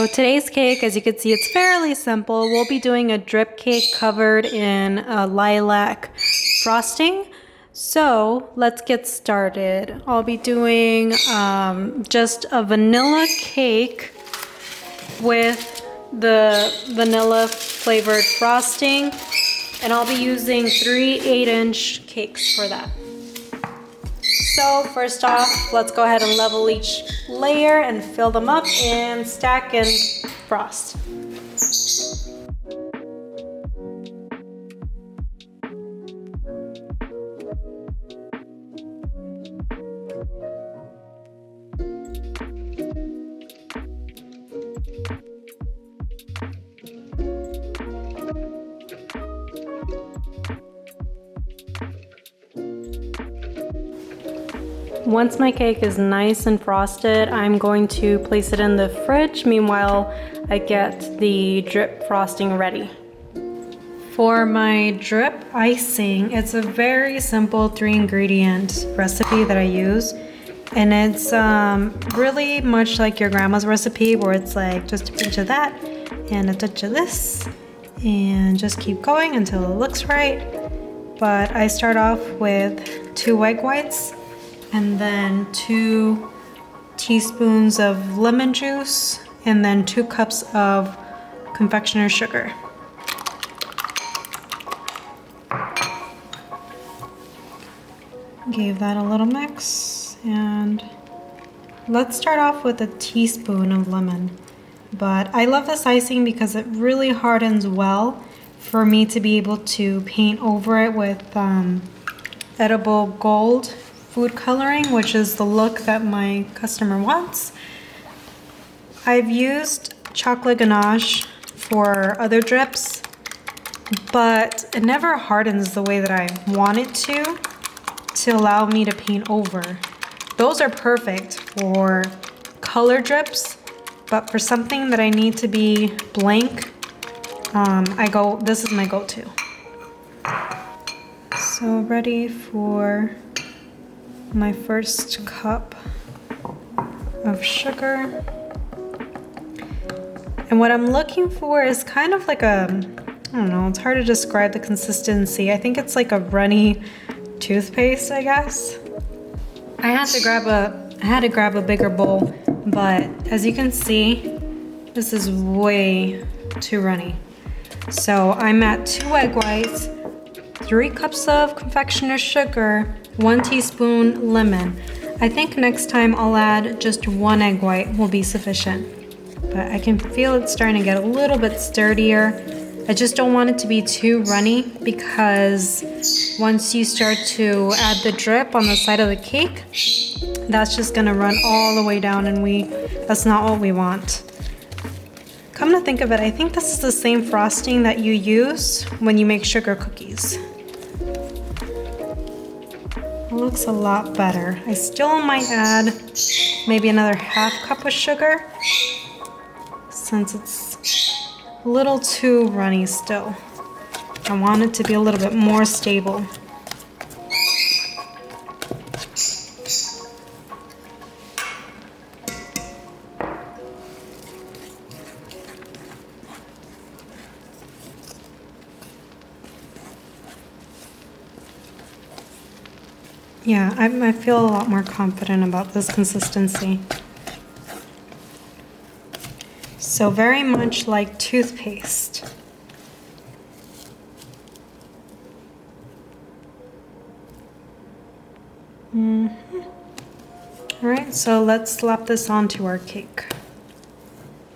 So today's cake, as you can see, it's fairly simple. We'll be doing a drip cake covered in a lilac frosting. So let's get started. I'll be doing just a vanilla cake with the vanilla flavored frosting, and I'll be using 3 8-inch cakes for that. So first off, let's go ahead and level each layer and fill them up and stack and frost. Once my cake is nice and frosted, I'm going to place it in the fridge. Meanwhile, I get the drip frosting ready. For my drip icing, it's a very simple 3-ingredient recipe that I use. And it's really much like your grandma's recipe, where it's like just a pinch of that and a touch of this, and just keep going until it looks right. But I start off with 2 egg whites, and then 2 teaspoons of lemon juice, and then 2 cups of confectioner's sugar. Gave that a little mix, and let's start off with a teaspoon of lemon. But I love this icing because it really hardens well for me to be able to paint over it with edible gold food coloring, which is the look that my customer wants. I've used chocolate ganache for other drips, but it never hardens the way that I want it to allow me to paint over. Those are perfect for color drips, but for something that I need to be blank, this is my go-to. So ready for my first cup of sugar. And what I'm looking for is kind of like I don't know, it's hard to describe the consistency. I think it's like a runny toothpaste, I guess. I had to grab a bigger bowl, but as you can see, this is way too runny. So I'm at 2 egg whites, 3 cups of confectioner's sugar, 1 teaspoon lemon. I think next time I'll add just 1 egg white will be sufficient. But I can feel it starting to get a little bit sturdier. I just don't want it to be too runny, because once you start to add the drip on the side of the cake, that's just gonna run all the way down, and that's not what we want. Come to think of it, I think this is the same frosting that you use when you make sugar cookies. It looks a lot better. I still might add maybe another ½ cup of sugar, since it's a little too runny still. I want it to be a little bit more stable. Yeah, I feel a lot more confident about this consistency. So very much like toothpaste. All right, so let's slap this onto our cake.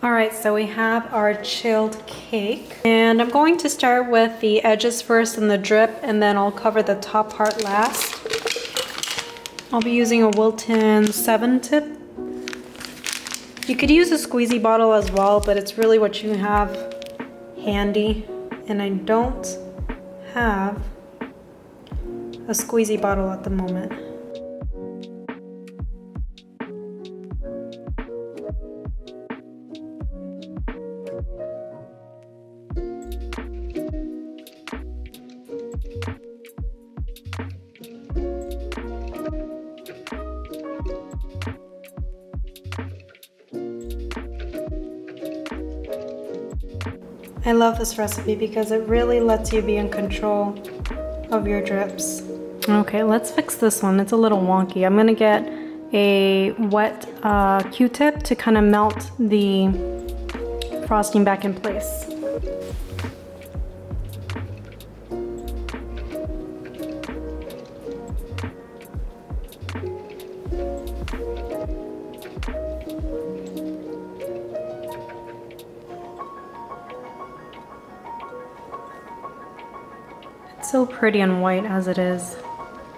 All right, so we have our chilled cake, and I'm going to start with the edges first and the drip, and then I'll cover the top part last. I'll be using a Wilton 7-tip. You could use a squeezy bottle as well, but it's really what you have handy, and I don't have a squeezy bottle at the moment. I love this recipe because it really lets you be in control of your drips. Okay, let's fix this one. It's a little wonky. I'm gonna get a wet Q-tip to kind of melt the frosting back in place. It's so pretty and white as it is.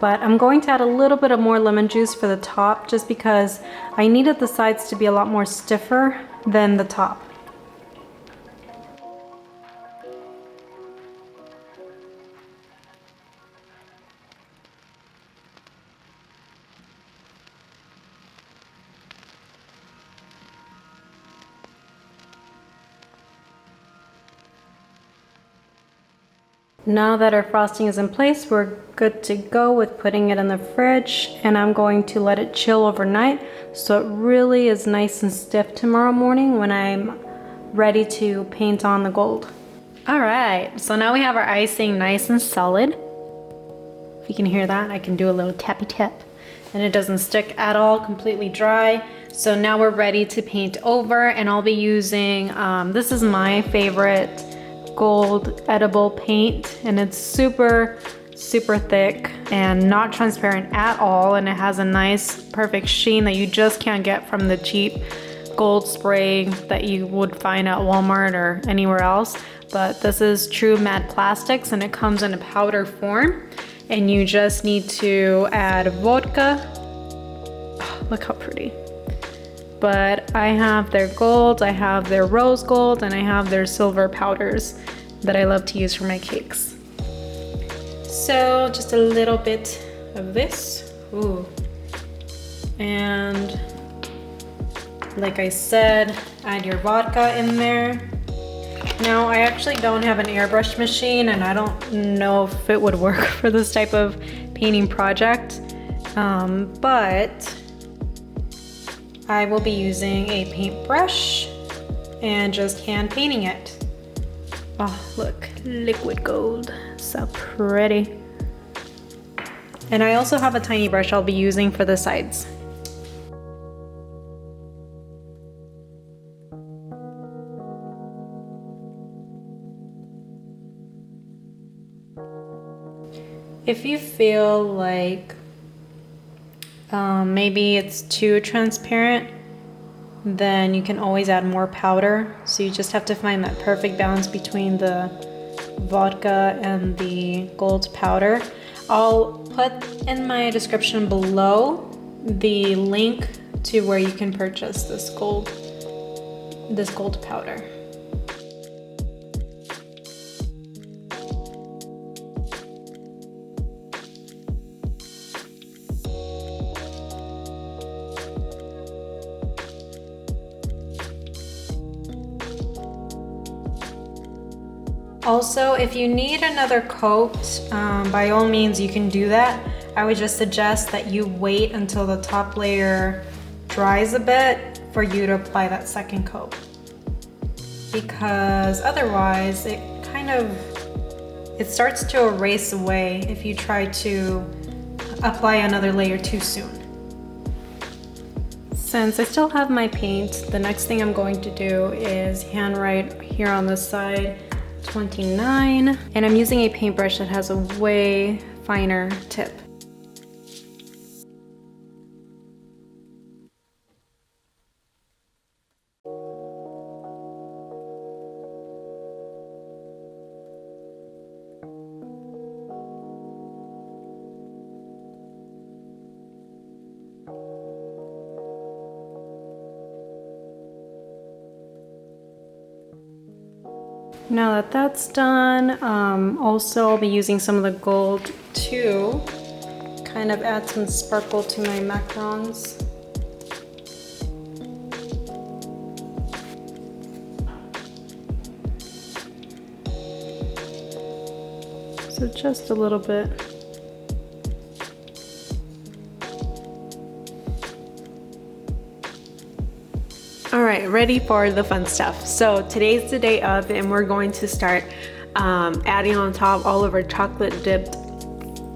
But I'm going to add a little bit of more lemon juice for the top just because I needed the sides to be a lot more stiffer than the top. Now that our frosting is in place, we're good to go with putting it in the fridge, and I'm going to let it chill overnight so it really is nice and stiff tomorrow morning when I'm ready to paint on the gold. All right, so now we have our icing nice and solid. If you can hear that, I can do a little tappy tap, and it doesn't stick at all, completely dry. So now we're ready to paint over, and I'll be using, this is my favorite gold edible paint, and it's super thick and not transparent at all, and it has a nice perfect sheen that you just can't get from the cheap gold spray that you would find at Walmart or anywhere else. But this is true matte plastics, and it comes in a powder form, and you just need to add vodka. Oh, look how pretty. But I have their gold, I have their rose gold, and I have their silver powders that I love to use for my cakes. So just a little bit of this. Ooh. And like I said, add your vodka in there. Now I actually don't have an airbrush machine, and I don't know if it would work for this type of painting project, but I will be using a paintbrush and just hand painting it. Oh, look, liquid gold, so pretty. And I also have a tiny brush I'll be using for the sides. If you feel like maybe it's too transparent, then you can always add more powder. So you just have to find that perfect balance between the vodka and the gold powder. I'll put in my description below the link to where you can purchase this gold powder. Also, if you need another coat, by all means you can do that. I would just suggest that you wait until the top layer dries a bit for you to apply that second coat, because otherwise it starts to erase away if you try to apply another layer too soon. Since I still have my paint, the next thing I'm going to do is handwrite here on the side 29, and I'm using a paintbrush that has a way finer tip. Now that that's done, also I'll be using some of the gold to kind of add some sparkle to my macarons. So just a little bit. All right, ready for the fun stuff. So today's the day of, and we're going to start adding on top all of our chocolate dipped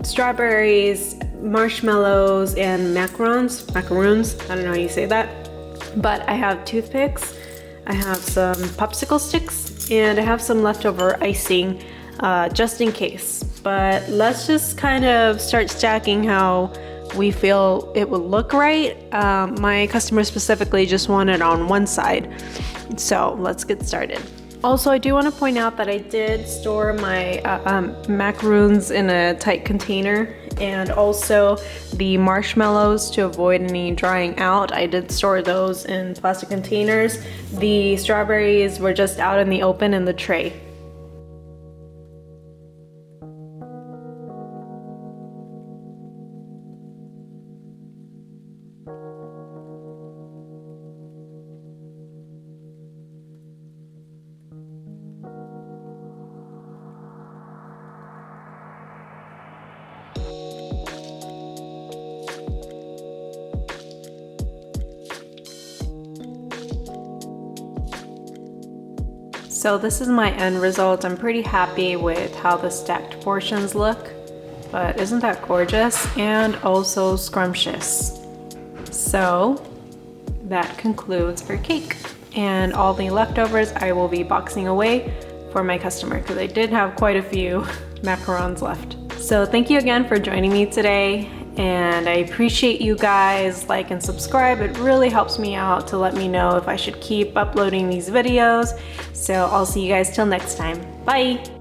strawberries, marshmallows, and macarons. I don't know how you say that. But I have toothpicks, I have some popsicle sticks, and I have some leftover icing just in case. But let's just kind of start stacking how we feel it will look right. My customer specifically just wanted on one side. So let's get started. Also, I do want to point out that I did store my macaroons in a tight container, and also the marshmallows, to avoid any drying out, I did store those in plastic containers. The strawberries were just out in the open in the tray. So this is my end result. I'm pretty happy with how the stacked portions look, but isn't that gorgeous and also scrumptious? So that concludes our cake, and all the leftovers I will be boxing away for my customer because I did have quite a few macarons left. So thank you again for joining me today, and I appreciate you guys. Like and subscribe. It really helps me out to let me know if I should keep uploading these videos. So I'll see you guys till next time. Bye!